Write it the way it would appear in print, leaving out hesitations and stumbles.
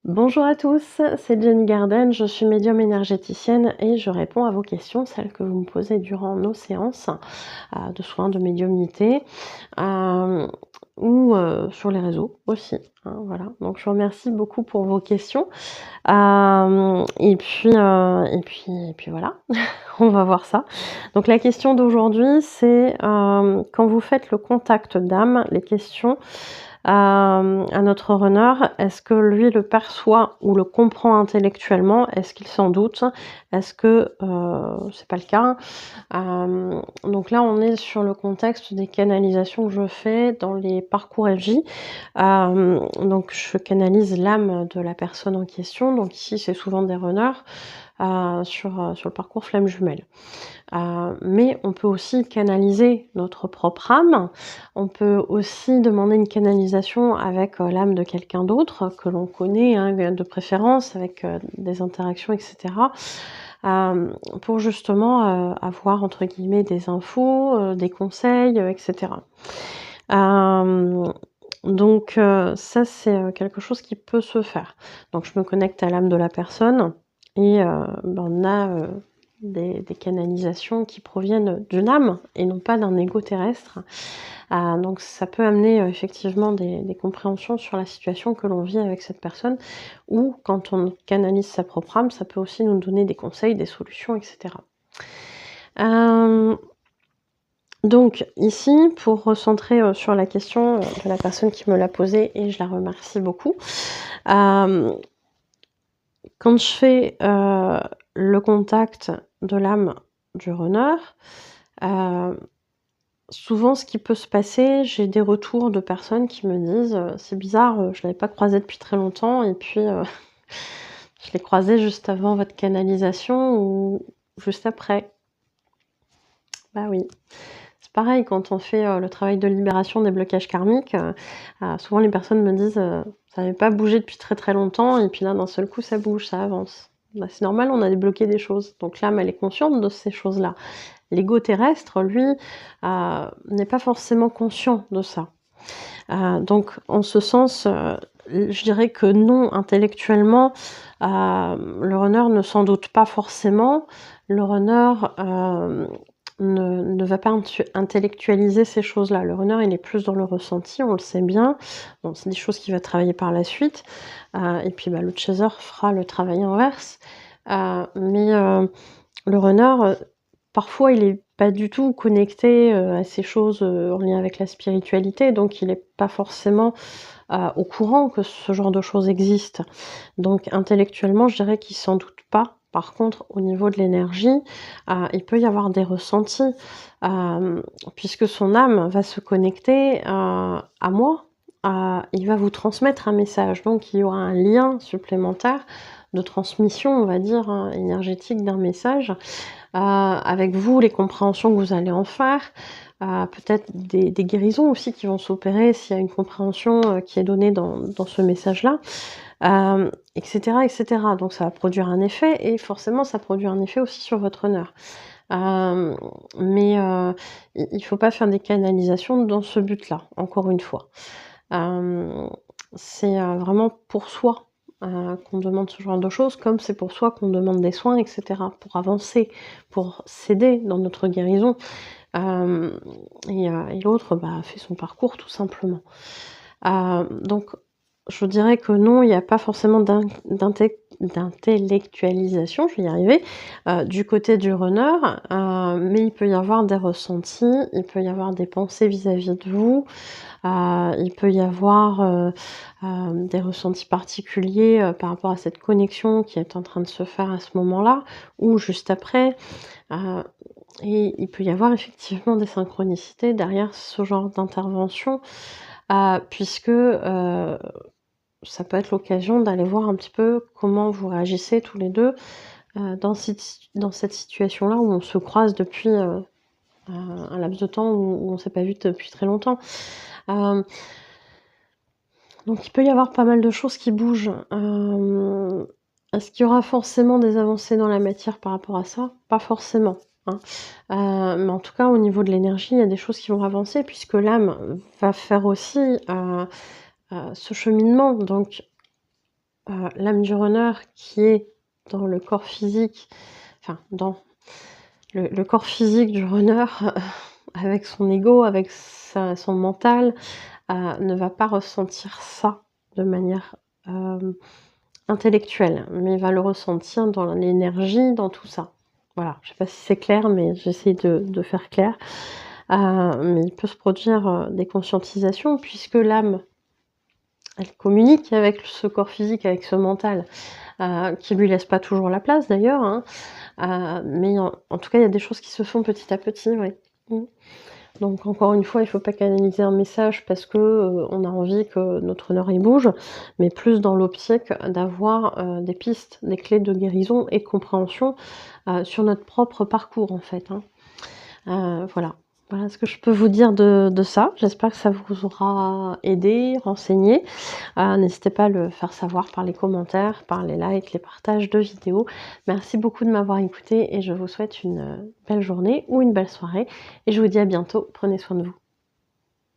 Bonjour à tous, c'est Jenny Garden, je suis médium énergéticienne et je réponds à vos questions, celles que vous me posez durant nos séances de soins de médiumnité euh, ou sur les réseaux aussi. Hein, voilà. Donc je vous remercie beaucoup pour vos questions. Et puis voilà, on va voir ça. Donc la question d'aujourd'hui, c'est quand vous faites le contact d'âme, les questions à notre runner, est-ce que lui le perçoit ou le comprend intellectuellement? Est-ce qu'il s'en doute? Est-ce que c'est pas le cas? Donc là, on est sur le contexte des canalisations que je fais dans les parcours FJ. Donc je canalise l'âme de la personne en question. Donc ici, c'est souvent des runners sur le parcours flamme jumelle. Mais on peut aussi canaliser notre propre âme. On peut aussi demander une canalisation avec l'âme de quelqu'un d'autre que l'on connaît, hein, de préférence, avec des interactions, etc. Pour justement avoir, entre guillemets, des infos, des conseils, etc. Donc ça, c'est quelque chose qui peut se faire. Donc je me connecte à l'âme de la personne et on a des canalisations qui proviennent d'une âme et non pas d'un ego terrestre. Donc ça peut amener effectivement des compréhensions sur la situation que l'on vit avec cette personne, ou quand on canalise sa propre âme, ça peut aussi nous donner des conseils, des solutions, etc. Donc ici, pour recentrer sur la question de la personne qui me l'a posée, et je la remercie beaucoup, quand je fais le contact de l'âme du runner, souvent ce qui peut se passer, j'ai des retours de personnes qui me disent c'est bizarre, je l'avais pas croisé depuis très longtemps et puis je l'ai croisé juste avant votre canalisation ou juste après. Bah oui. C'est pareil quand on fait le travail de libération des blocages karmiques, souvent les personnes me disent ça n'avait pas bougé depuis très très longtemps et puis là d'un seul coup ça bouge, ça avance. Bah, c'est normal, on a débloqué des choses. Donc l'âme elle est consciente de ces choses-là. L'ego terrestre, lui, n'est pas forcément conscient de ça. Donc en ce sens, je dirais que non, intellectuellement, le runner ne s'en doute pas forcément. Le runner ne va pas intellectualiser ces choses-là. Le runner, il est plus dans le ressenti, on le sait bien. Bon, c'est des choses qu'il va travailler par la suite. Et puis le chaser fera le travail inverse. Mais le runner, parfois, il est pas du tout connecté à ces choses en lien avec la spiritualité, donc il est pas forcément au courant que ce genre de choses existent. Donc intellectuellement, je dirais qu'il s'en doute pas. Par contre, au niveau de l'énergie, il peut y avoir des ressentis, puisque son âme va se connecter à moi, il va vous transmettre un message. Donc il y aura un lien supplémentaire de transmission, on va dire, hein, énergétique d'un message, avec vous, les compréhensions que vous allez en faire, peut-être des guérisons aussi qui vont s'opérer s'il y a une compréhension qui est donnée dans ce message-là, etc., etc. Donc ça va produire un effet et forcément ça produit un effet aussi sur votre honneur. Mais il ne faut pas faire des canalisations dans ce but-là, encore une fois. C'est vraiment pour soi qu'on demande ce genre de choses, comme c'est pour soi qu'on demande des soins, etc., pour avancer, pour s'aider dans notre guérison. Et l'autre fait son parcours tout simplement. Donc je dirais que non, il n'y a pas forcément d'intellectualisation, je vais y arriver, du côté du runner, mais il peut y avoir des ressentis, il peut y avoir des pensées vis-à-vis de vous, il peut y avoir des ressentis particuliers par rapport à cette connexion qui est en train de se faire à ce moment-là, ou juste après. Et il peut y avoir effectivement des synchronicités derrière ce genre d'intervention, puisque ça peut être l'occasion d'aller voir un petit peu comment vous réagissez tous les deux dans cette situation-là où on se croise depuis un laps de temps où on ne s'est pas vu depuis très longtemps. Donc il peut y avoir pas mal de choses qui bougent. Est-ce qu'il y aura forcément des avancées dans la matière par rapport à ça? Pas forcément, hein. Mais en tout cas, au niveau de l'énergie, il y a des choses qui vont avancer puisque l'âme va faire aussi ce cheminement. Donc l'âme du runner qui est dans le corps physique, enfin dans le corps physique du runner, avec son ego, avec son mental, ne va pas ressentir ça de manière, intellectuelle, mais va le ressentir dans l'énergie, dans tout ça. Voilà, je sais pas si c'est clair, mais j'essaie de faire clair. Mais il peut se produire, des conscientisations puisque l'âme, elle communique avec ce corps physique, avec ce mental, qui lui laisse pas toujours la place d'ailleurs, hein. Mais en tout cas, il y a des choses qui se font petit à petit, oui. Mmh. Donc encore une fois, il faut pas canaliser un message parce que, on a envie que notre honneur il bouge, mais plus dans l'optique d'avoir, des pistes, des clés de guérison et de compréhension, sur notre propre parcours en fait, hein. Voilà. Voilà ce que je peux vous dire de ça. J'espère que ça vous aura aidé, renseigné. N'hésitez pas à le faire savoir par les commentaires, par les likes, les partages de vidéos. Merci beaucoup de m'avoir écouté et je vous souhaite une, belle journée ou une belle soirée et je vous dis à bientôt. Prenez soin de vous.